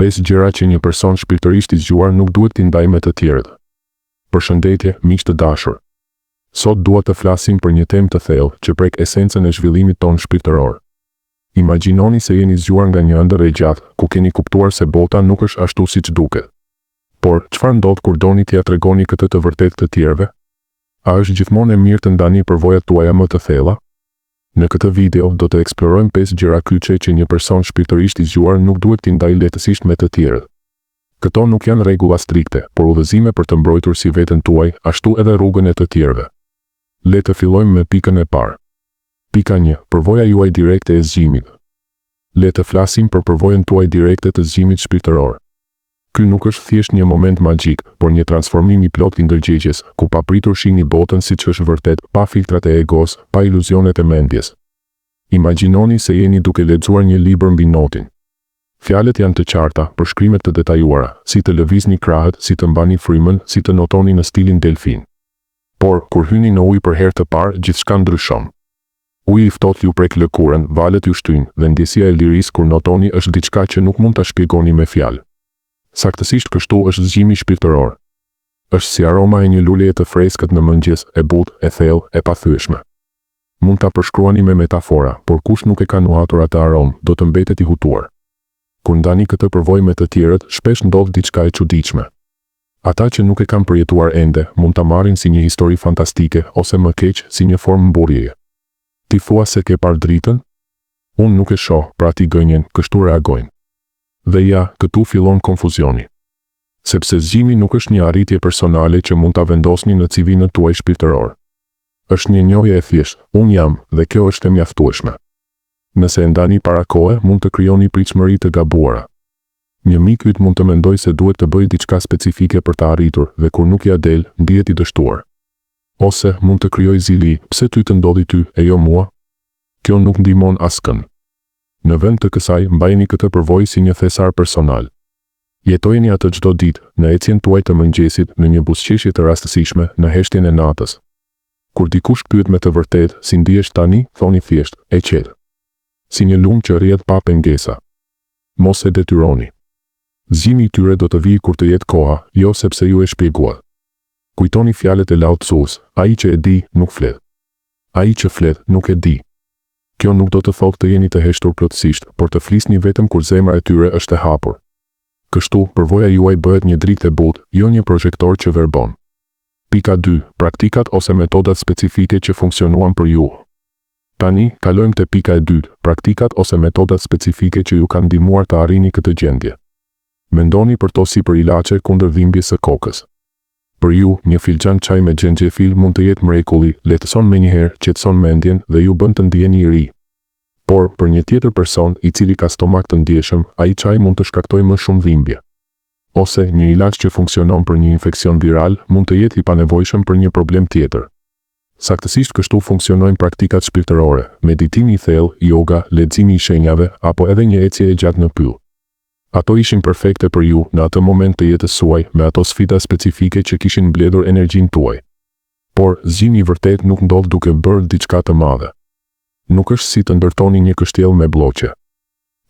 5 gjëra që një person shpirtërisht i zgjuar nuk duhet t'i ndajë me të tjerët. Përshëndetje, miq të dashur. Sot dua të flasim për një temë të thellë që prek esencën e zhvillimit tonë shpirtëror. Imagjinoni se jeni zgjuar nga një ëndër e gjatë, ku keni kuptuar se bota nuk është ashtu siç duket. Por, çfarë ndodh kur doni t'ia tregoni këtë të vërtetë të tjerëve? A është gjithmonë e mirë të ndani përvojat tuaja më të thella? Në këtë video do të eksplorojmë 5 gjëra kyçe që një person shpirtërisht i zgjuar nuk duhet t'i ndajë lehtësisht me të tjerët. Këto nuk janë rregulla strikte, por udhëzime për të mbrojtur si veten tuaj, ashtu edhe rrugën e të tjerëve. Le të fillojmë me pikën e parë. Pika 1. Përvoja juaj direkte e zgjimit. Le të flasim për përvojën tuaj direkte të zgjimit shpirtëror. Ky nuk është thjesht një moment magjik, por një transformim i plot i ndërgjegjes, ku papritur shihni botën siç është vërtet, pa filtrat e egos, pa iluzionet e mendjes. Imagjinoni se jeni duke lexuar një libër mbi notin. Fjalët janë të qarta, përshkrimet të detajuara, si të lëvizni krahët, si të mbani frymën, si të notoni në stilin delfin. Por, kur hyni në ujë për herë të parë, gjithçka ndryshon. Uji i ftohtë ju prek lëkurën, valët ju shtyjnë, dhe ndjesia e lirisë kur notoni është diçka që nuk mund ta shpjegoni me fjalë. Saktësisht kështu është zgjimi shpirtëror. Është si aroma e një luleje të freskët në mëngjes, e butë, e thellë, e pathyeshme. Mund ta përshkruani me metafora, por kush nuk e ka nuhatur atë aromë, do të mbetet i hutuar. Kur ndani këtë përvojë me të tjerët, shpesh ndodh diçka e çuditshme. Ata që nuk e kanë përjetuar ende, mund ta marrin si një histori fantastike ose më keq si një formë mburjeje. Ti thua se ke parë dritën? Unë nuk e shoh, pra ti gënjen, kështu reagojnë. Dhe ja, këtu fillon konfuzioni. Sepse zgjimi nuk është një arritje personale që mund ta vendosni në CV-n tuaj shpirtëror. Është një njohje e thjeshtë, unë jam, dhe kjo është e mjaftueshme. Nëse e ndani para kohe, mund të krijoni pritshmëri të gabuara. Një mik yt mund të mendojë se duhet të bëjë diçka specifike për ta arritur, dhe kur nuk ja del, ndihet i dështuar. Ose mund të krijojë zili, pse ty të ndodhi ty, e jo mua? Kjo nuk ndihmon askën. Në vend të kësaj, mbajini këtë përvojë si një thesar personal. Jetojeni atë çdo ditë, në ecjen tuaj të mëngjesit, në një buzëqeshje të rastësishme, në heshtjen e natës. Kur dikush pyet me të vërtetë, si ndihesh tani, thoni thjesht, e qetë. Si një lumë që rrjedh pa pengesa. Mos e detyroni. Zgjimi i tyre do të vijë kur të jetë koha, jo sepse ju e shpjeguat. Kujtoni fjalët e Lao Tzus, ai që e di, nuk flet. Ai që flet, nuk e di. Kjo nuk do të thotë të jeni të heshtur plotësisht, por të flisni vetëm kur zemra e tyre është e hapur. Kështu, përvoja juaj bëhet një dritë e butë, jo një projektor që verbon. Pika 2. Praktikat ose metodat specifike që funksionuan për ju. Tani, kalojmë te pika e dytë, praktikat ose metodat specifike që ju kanë ndihmuar të arrini këtë gjendje. Mendoni për to si për ilaçe kundër dhimbjes së kokës. Për ju, një filxhan çaj me xhenxhefil mund të jetë mrekulli, lehtëson menjëherë, qetëson mendjen dhe ju bën të ndiheni i ri. Por, për një tjetër person i cili ka stomak të ndjeshëm, ai çaj mund të shkaktojë më shumë dhimbje. Ose një ilaç që funksionon për një infeksion viral mund të jetë i panevojshëm për një problem tjetër. Saktësisht kështu funksionojnë praktikat shpirtërore, meditimi i thellë, yoga, leximi i shenjave apo edhe një ecje e gjatë në pyll. Ato ishin perfekte për ju në atë moment të jetës suaj me ato sfida specifike që kishin mbledhur energjinë tuaj. Por, zgjimi i vërtet nuk ndodh duke bërë diçka të madhe. Nuk është si të ndërtoni një kështjellë me bloqe.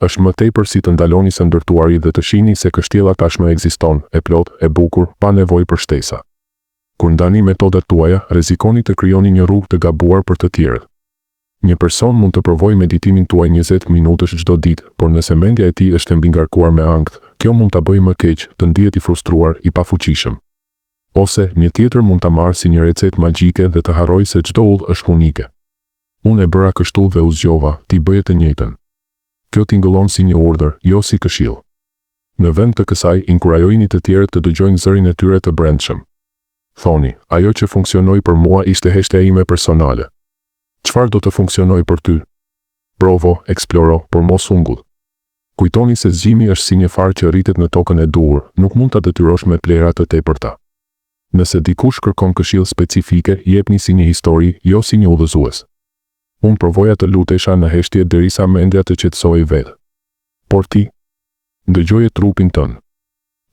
Është më tepër si të ndaloni së ndërtuari dhe të shihni se kështjella tashmë ekziston, e plot, e bukur, pa nevojë për shtesa. Kur ndani metodat tuaja, rrezikoni të krijoni një rrugë të gabuar për të tjerët. Një person mund të provojë meditimin tuaj 20 minutësh çdo ditë, por nëse mendja e tij është e mbingarkuar me ankth, kjo mund ta bëjë më keq, të ndihet i frustruar, i pafuqishëm. Ose një tjetër mund ta marrë si një recetë magjike dhe të harrojë se çdo udhë është unike. Unë e bëra kështu dhe u zgjova, ti bëje të njëjtën. Kjo tingëllon si një urdhër, jo si këshill. Në vend të kësaj, inkurajojini të tjerët të dëgjojnë zërin e tyre të brendshëm. Thoni, ajo që funksionoi për mua ishte heshtja ime personale. Çfarë do të funksionojë për ty? Provo, eksploro, por mos u ngull. Kujtoni se zgjimi është si një far që rritet në tokën e duhur, nuk mund ta detyrosh me plera të tepërta. Nëse dikush kërkon këshill specifike, jepni si një histori, jo si një udhëzues. Unë provoja të lutesha në heshtje derisa mendja të qetësohej vetë. Por ti, ndëgjoje trupin tënd.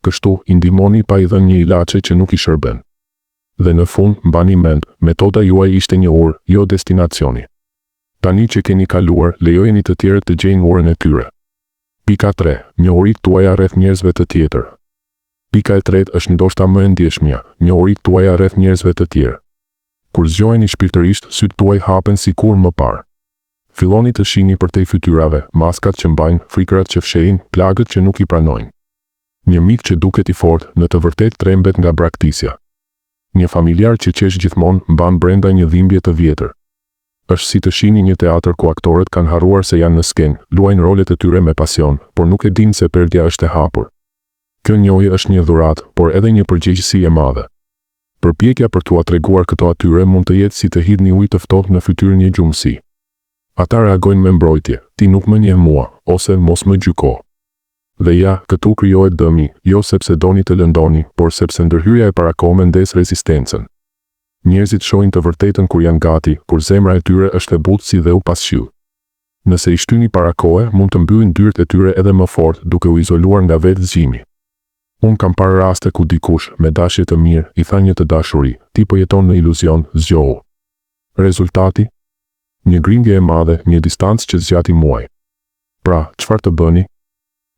Kështu, i ndihmoni pa i dhënë një ilaçe që nuk i shërben. Dhe në fund, mbani mend, metoda juaj ishte një urë, jo destinacioni. Tani që keni kaluar, lejojeni të tjerët të gjejnë urën e tyre. Pika 3. Njohuritë tuaja rreth njerëzve të tjetër. Pika e tretë është ndoshta më e ndjeshmja, njohuritë tuaja rreth njerëzve të tjerë. Kur zgjoheni shpirtërisht, sytë tuaj hapen sikur më parë. Filloni të shihni përtej fytyrave, maskat që mbajnë, frikërat që fshehin, plagët që nuk I pranojnë. Një mik që duket I fortë, në të vërtetë trembet nga braktisja. Një familjar që qesh gjithmonë, mban brenda një dhimbje të vjetër. Është si të shihni një teatër ku aktorët kanë harruar se janë në skenë, luajnë rolet e tyre me pasion, por nuk e dinë se perdja është e hapur. Kjo njohje është një dhuratë, por edhe një përgjegjësi e madhe. Përpjekja për t'ua treguar këto atyre mund të jetë si të hidhni ujë të ftohtë në fytyrë një gjumësi. Ata reagojnë me mbrojtje, ti nuk më njeh mua, ose mos më gjyko. Dhe ja, këtu krijohet dëmi, jo sepse doni të lëndoni, por sepse ndërhyrja e parakohme ndes rezistencën. Njerëzit shohin të vërtetën kur janë gati, kur zemra e tyre është e butë si dhe u pasqyrë. Nëse I shtyni parakohe, mund të mbyllin dyert e tyre edhe më fort, duke u izoluar nga vetë zgjimi. Unë kam parë raste ku dikush, me dashje të mirë, I tha një të dashuri, ti po jeton në iluzion, zgjohu. Rezultati? Një grindje e madhe, një distancë që zgjati muaj. Pra, çfarë të bëni?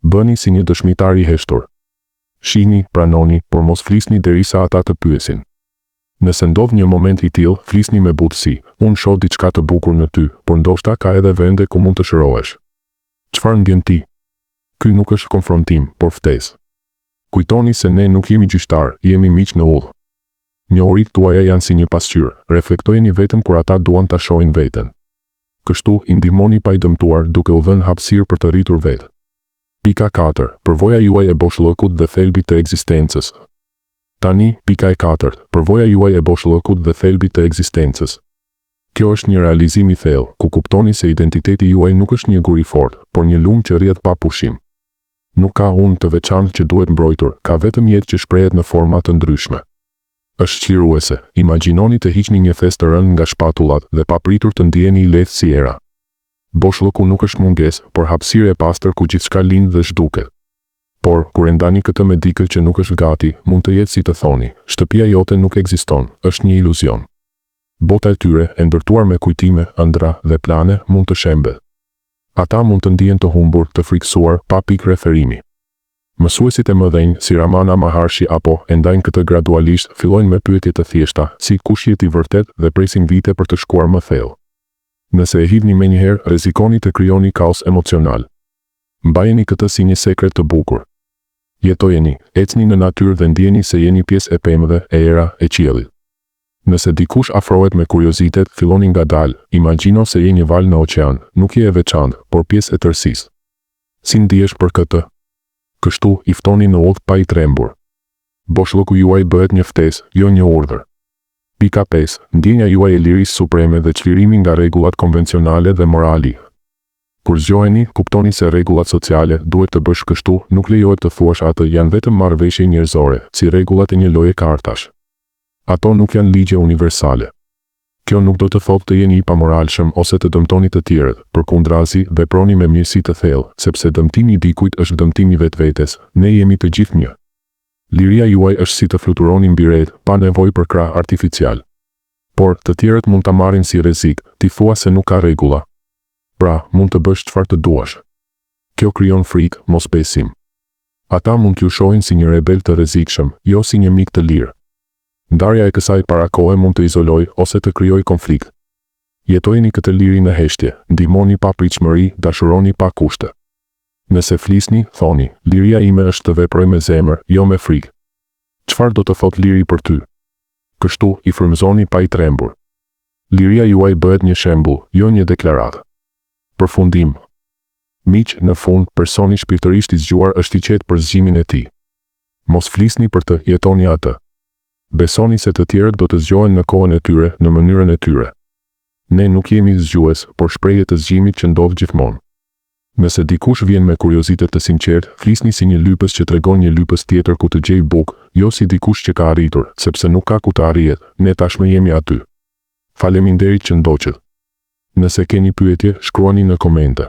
Bëni si një dëshmitar I heshtur. Shihni, pranoni, por mos flisni derisa ata të pyesin. Nëse ndodh një moment I tillë, flisni me butësi, unë shoh diçka të bukur në ty, por ndoshta ka edhe vende ku mund të shërohesh. Çfarë ngjen ti? Ky nuk është konfrontim, por ftesë. Kujtoni se ne nuk jemi gjyqtar, jemi miq në udhë. Njohuritë tuaja janë si një pasqyrë, reflektojeni vetëm kur ata duan ta shohin veten. Kështu I ndihmoni pa I dëmtuar duke u dhënë hapësirë për të rritur vetë. Pika 4. Përvoja juaj e boshllëkut dhe thelbi të ekzistencës. Tani, pika e 4. Përvoja juaj e boshllëkut dhe thelbi të ekzistencës. Kjo është një realizim I thellë, ku kuptoni se identiteti juaj nuk është një gur I fortë, por një lumë që rrjedh pa pushim. Nuk ka unë të veçantë që duhet mbrojtur, ka vetëm jetë që shprehet në forma të ndryshme. Është çliruese, imagjinoni të hiqni një thes të rënë nga shpatullat dhe papritur të ndjeni I lehtë si era. Boshllëku nuk është mungesë, por hapësirë e pastër ku gjithçka lind dhe zhduket. Por, kur e ndani këtë me dikë që nuk është gati, mund të jetë si të thoni, shtëpia jote nuk ekziston, është një iluzion. Bota e tyre, e ndërtuar me kujtime, ëndra dhe plane, mund të shembet. Ata mund të ndihen të humbur, të frikësuar, pa pikë referimi. Mësuesit e mëdhenj, si Ramana Maharshi apo e ndajnë këtë gradualisht, fillojnë me pyetje të thjeshta, si kush jeti vërtet dhe presin vite për të shkuar më thellë. Nëse e hidhni menjëherë, rrezikoni të krijoni kaos emocional. Mbajeni këtë si një sekret të bukur. Jetojeni, ecni në natyrë dhe ndjeni se jeni pjesë e pemëve, e era, e qiellit. Nëse dikush afrohet me kuriozitet, filloni ngadalë, imagjino se je një val në oqean, nuk je e veçantë, por pjesë e tërësisë. Si ndihesh për këtë? Kështu, I ftoni në udhë pa I trembur. Boshllëku juaj bëhet një ftesë, jo një urdhër. Pika 5. Ndjenja juaj e lirisë supreme dhe çlirimi nga rregullat konvencionale dhe morali. Kur zgjoheni, kuptoni se rregullat sociale, duhet të bësh kështu, nuk lejohet të thuash atë, janë vetëm marrëveshje njerëzore, si rregullat e një loje kartash. Ato nuk janë ligje universale. Kjo nuk do të thotë të jeni I pamoralshëm ose të dëmtoni të tjerët, përkundrazi, veproni me mirësi të thellë, sepse dëmtimi I dikujt është dëmtimi vetvetes, ne jemi të gjithë një. Liria juaj është si të fluturoni mbi ret, pa nevojë për krah artificial. Por, të tjerët mund ta marrin si rrezik, ti thua se nuk ka rregulla. Pra, mund të bësh çfarë të duash. Kjo krijon frikë, mosbesim. Ata mund t'ju shohin si një rebel të rrezikshëm, jo si një mik të lirë. Ndarja e kësaj parakohe mund të izoloj ose të krijoj konflikt. Jetojeni këtë liri në heshtje, ndihmoni pa pritshmëri, dashuroni pa kushte. Nëse flisni, thoni, liria ime është të veproj me zemër, jo me frikë. Çfarë do të thotë liri për ty? Kështu, I frymëzoni pa I trembur. Liria juaj bëhet një shembull, jo një deklaratë. Përfundim. Miq, në fund, personi shpirtërisht I zgjuar është I qetë për zgjimin e tij. Mos flisni për të, jetoni atë. Besoni se të tjerët do të zgjohen në kohën e tyre, në mënyrën e tyre. Ne nuk jemi zgjues, por shprehje të zgjimit që ndodh gjithmonë. Nëse dikush vjen me kuriozitet të sinqertë, flisni si një lypës që tregon një lypës tjetër ku të gjej bukë, jo si dikush që ka arritur, sepse nuk ka ku të arrihet, ne tashmë jemi aty. Faleminderit që ndoqët. Nëse keni pyetje, shkruani në komente.